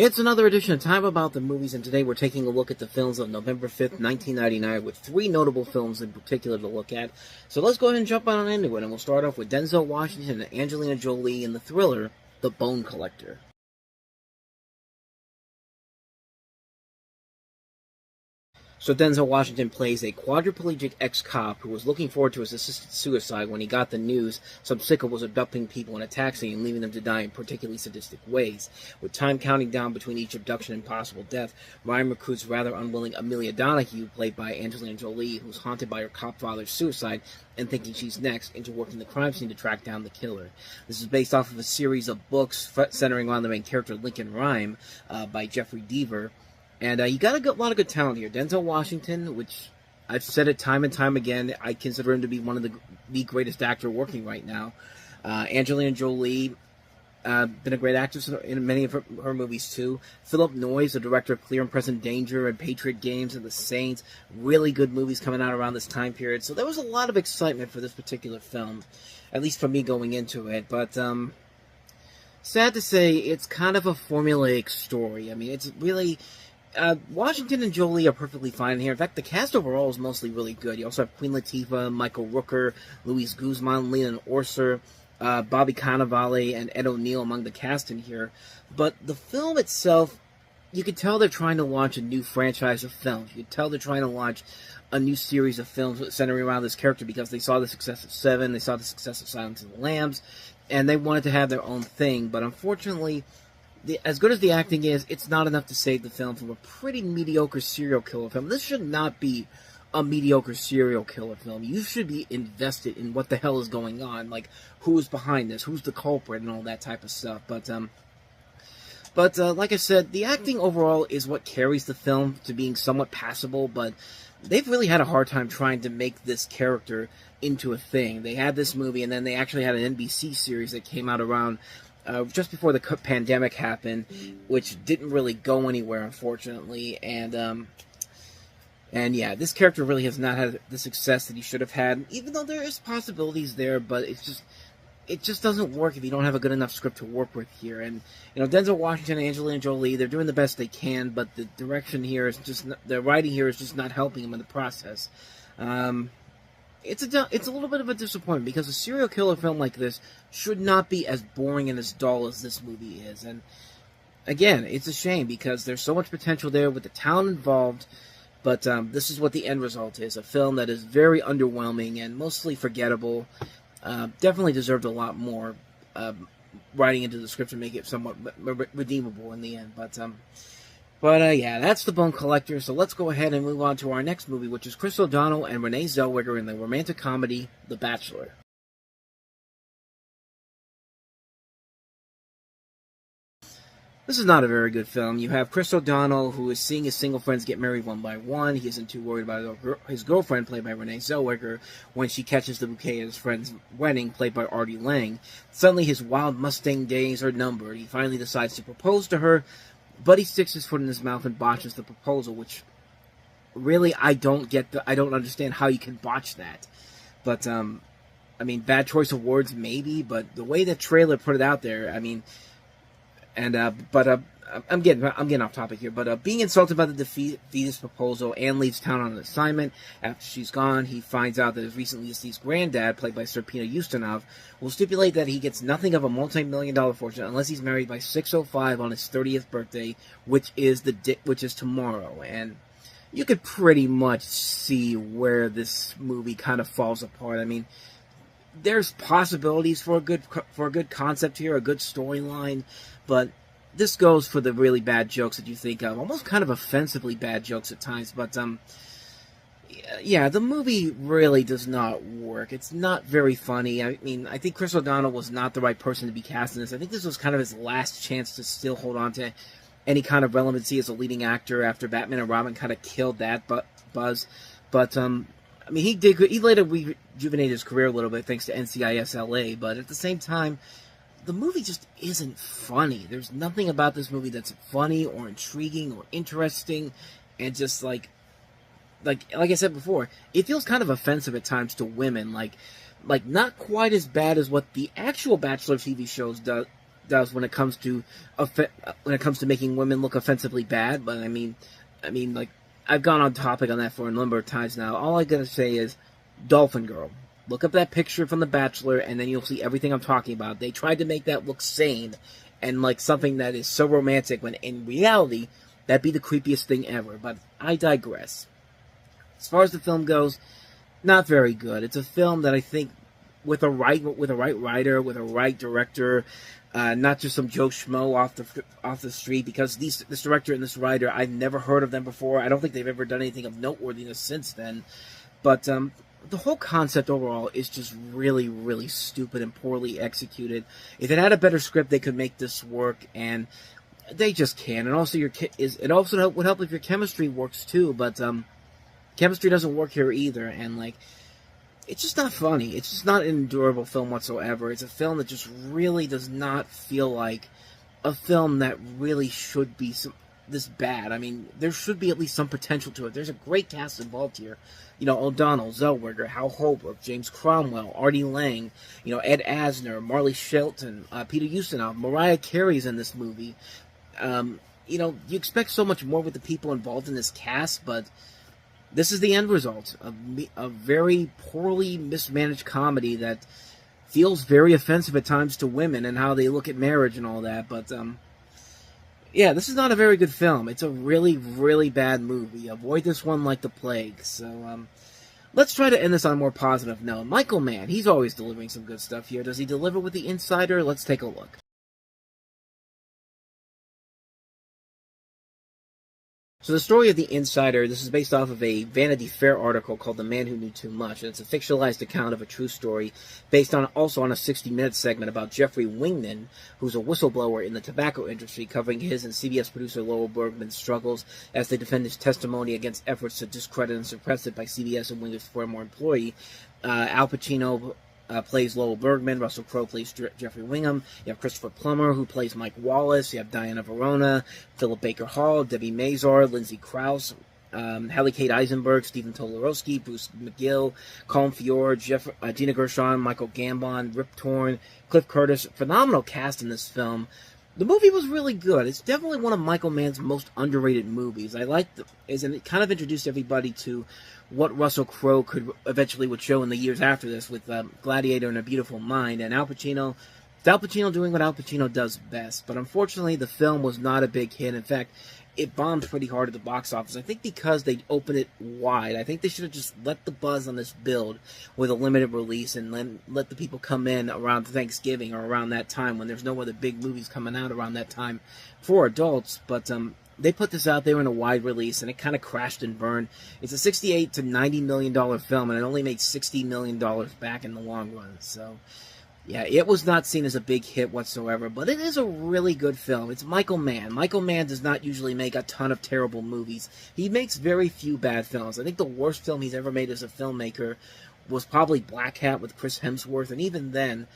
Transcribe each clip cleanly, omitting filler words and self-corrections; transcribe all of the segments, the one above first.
It's another edition of Time About the Movies, and today we're taking a look at the films of November 5th, 1999, with three notable films in particular to look at. So let's go ahead and jump on into it, and we'll start off with Denzel Washington and Angelina Jolie in the thriller, The Bone Collector. So Denzel Washington plays a quadriplegic ex-cop who was looking forward to his assisted suicide when he got the news some sicko was abducting people in a taxi and leaving them to die in particularly sadistic ways. With time counting down between each abduction and possible death, Ryan recruits rather unwilling Amelia Donahue, played by Angelina Jolie, who's haunted by her cop father's suicide and thinking she's next, into working the crime scene to track down the killer. This is based off of a series of books centering around the main character Lincoln Rhyme by Jeffrey Deaver. And you got a lot of good talent here. Denzel Washington, which I've said it time and time again, I consider him to be one of the greatest actor working right now. Angelina Jolie, been a great actress in many of her movies too. Philip Noyes, the director of Clear and Present Danger and Patriot Games and The Saints, really good movies coming out around this time period. So there was a lot of excitement for this particular film, at least for me going into it. But sad to say, it's kind of a formulaic story. I mean, it's really... Washington and Jolie are perfectly fine here. In fact, the cast overall is mostly really good. You also have Queen Latifah, Michael Rooker, Luis Guzman, Leland Orser, Bobby Cannavale, and Ed O'Neill among the cast in here. But the film itself, you could tell they're trying to launch a new franchise of films. You could tell they're trying to launch a new series of films centering around this character because they saw the success of Seven, they saw the success of Silence of the Lambs, and they wanted to have their own thing. But unfortunately, as good as the acting is, it's not enough to save the film from a pretty mediocre serial killer film. This should not be a mediocre serial killer film. You should be invested in what the hell is going on, like who's behind this, who's the culprit, and all that type of stuff. But like I said, the acting overall is what carries the film to being somewhat passable, but they've really had a hard time trying to make this character into a thing. They had this movie, and then they actually had an NBC series that came out around just before the pandemic happened, which didn't really go anywhere, unfortunately. And yeah, this character really has not had the success that he should have had, even though there is possibilities there, but it just doesn't work if you don't have a good enough script to work with here. And, you know, Denzel Washington and Angelina Jolie, they're doing the best they can, but the direction here is just, the writing here is just not helping them in the process. It's a little bit of a disappointment, because a serial killer film like this should not be as boring and as dull as this movie is. And again, it's a shame, because there's so much potential there with the talent involved, but this is what the end result is. A film that is very underwhelming and mostly forgettable. Definitely deserved a lot more writing into the script to make it somewhat redeemable in the end. But yeah, that's The Bone Collector, so let's go ahead and move on to our next movie, which is Chris O'Donnell and Renee Zellweger in the romantic comedy, The Bachelor. This is not a very good film. You have Chris O'Donnell, who is seeing his single friends get married one by one. He isn't too worried about his girlfriend, played by Renee Zellweger, when she catches the bouquet at his friend's wedding, played by Artie Lang. Suddenly, his wild Mustang days are numbered. He finally decides to propose to her, but he sticks his foot in his mouth and botches the proposal, which really I don't understand how you can botch that. But I mean, bad choice of words maybe, but the way the trailer put it out there, I mean, and I'm getting off topic here, but being insulted by the defeatist proposal, Anne leaves town on an assignment. After she's gone, he finds out that his recently deceased granddad, played by Sir Peter Ustinov, will stipulate that he gets nothing of a multi-million-dollar fortune unless he's married by 6:05 on his 30th birthday, which is tomorrow. And you could pretty much see where this movie kind of falls apart. I mean, there's possibilities for a good concept here, a good storyline, but this goes for the really bad jokes that you think of, almost kind of offensively bad jokes at times. But yeah, the movie really does not work. It's not very funny. I mean, I think Chris O'Donnell was not the right person to be cast in this. I think this was kind of his last chance to still hold on to any kind of relevancy as a leading actor after Batman and Robin kind of killed that buzz. But I mean, he later rejuvenated his career a little bit thanks to NCIS LA, but at the same time, the movie just isn't funny. There's nothing about this movie that's funny or intriguing or interesting, and just like I said before, it feels kind of offensive at times to women. Like not quite as bad as what the actual Bachelor TV shows does when it comes to making women look offensively bad. But I mean, like, I've gone on topic on that for a number of times now. All I gotta say is, Dolphin Girl. Look up that picture from The Bachelor, and then you'll see everything I'm talking about. They tried to make that look sane and like something that is so romantic, when in reality, that'd be the creepiest thing ever. But I digress. As far as the film goes, not very good. It's a film that I think, with a right writer, with a right director, not just some Joe Schmo off the street, because this director and this writer, I've never heard of them before. I don't think they've ever done anything of noteworthiness since then. But the whole concept overall is just really, really stupid and poorly executed. If it had a better script, they could make this work, and they just can't. And also, it also would help if your chemistry works too. But chemistry doesn't work here either, and like, it's just not funny. It's just not an endurable film whatsoever. It's a film that just really does not feel like a film that really should be this bad. I mean, there should be at least some potential to it. There's a great cast involved here. You know, O'Donnell, Zellweger, Hal Holbrook, James Cromwell, Artie Lang, you know, Ed Asner, Marley Shelton, Peter Ustinov, Mariah Carey's in this movie. You know, you expect so much more with the people involved in this cast, but this is the end result. A very poorly mismanaged comedy that feels very offensive at times to women and how they look at marriage and all that. But, yeah, this is not a very good film. It's a really, really bad movie. Avoid this one like the plague. So, let's try to end this on a more positive note. Michael Mann, he's always delivering some good stuff here. Does he deliver with The Insider? Let's take a look. So the story of The Insider, this is based off of a Vanity Fair article called The Man Who Knew Too Much, and it's a fictionalized account of a true story based also on a 60-minute segment about Jeffrey Wingman, who's a whistleblower in the tobacco industry, covering his and CBS producer Lowell Bergman's struggles as they defend his testimony against efforts to discredit and suppress it by CBS and Wingman's former employee. Al Pacino plays Lowell Bergman. Russell Crowe plays Jeffrey Wingham. You have Christopher Plummer, who plays Mike Wallace. You have Diana Verona, Philip Baker Hall, Debbie Mazar, Lindsay Krause, Hallie Kate Eisenberg, Stephen Tolarowski, Bruce McGill, Colin Fiore, Gina Gershon, Michael Gambon, Rip Torn, Cliff Curtis. Phenomenal cast in this film. The movie was really good. It's definitely one of Michael Mann's most underrated movies. I liked and it kind of introduced everybody to what Russell Crowe would show in the years after this with Gladiator and A Beautiful Mind, and Al Pacino. It's Al Pacino doing what Al Pacino does best, but unfortunately the film was not a big hit. In fact, it bombed pretty hard at the box office. I think because they opened it wide. I think they should have just let the buzz on this build with a limited release and then let the people come in around Thanksgiving or around that time when there's no other big movies coming out around that time for adults. But they put this out there in a wide release, and it kind of crashed and burned. It's a $68 to $90 million film, and it only made $60 million back in the long run. So, yeah, it was not seen as a big hit whatsoever, but it is a really good film. It's Michael Mann. Michael Mann does not usually make a ton of terrible movies. He makes very few bad films. I think the worst film he's ever made as a filmmaker was probably Black Hat with Chris Hemsworth, and even then,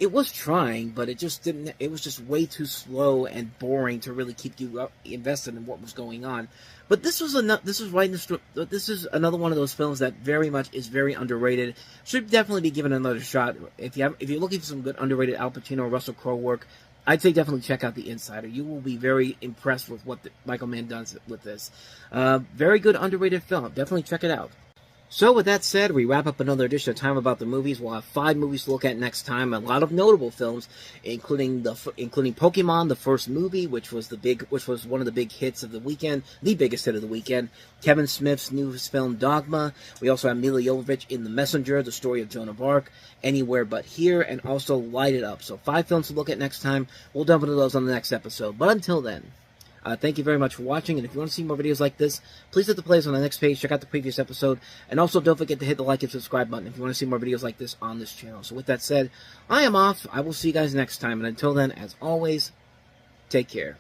it was trying, but it just didn't. It was just way too slow and boring to really keep you invested in what was going on. But this is another one of those films that very much is very underrated. Should definitely be given another shot. If you're looking for some good underrated Al Pacino or Russell Crowe work, I'd say definitely check out The Insider. You will be very impressed with what Michael Mann does with this. Very good underrated film. Definitely check it out. So with that said, we wrap up another edition of Time About the Movies. We'll have 5 movies to look at next time. A lot of notable films, including Pokemon, the first movie, which was one of the big hits of the weekend, the biggest hit of the weekend. Kevin Smith's newest film, Dogma. We also have Milla Jovovich in The Messenger, the story of Joan of Arc, Anywhere But Here, and also Light It Up. So 5 films to look at next time. We'll delve into those on the next episode. But until then, thank you very much for watching, and if you want to see more videos like this, please hit the playlist on the next page, check out the previous episode, and also don't forget to hit the like and subscribe button if you want to see more videos like this on this channel. So with that said, I am off. I will see you guys next time, and until then, as always, take care.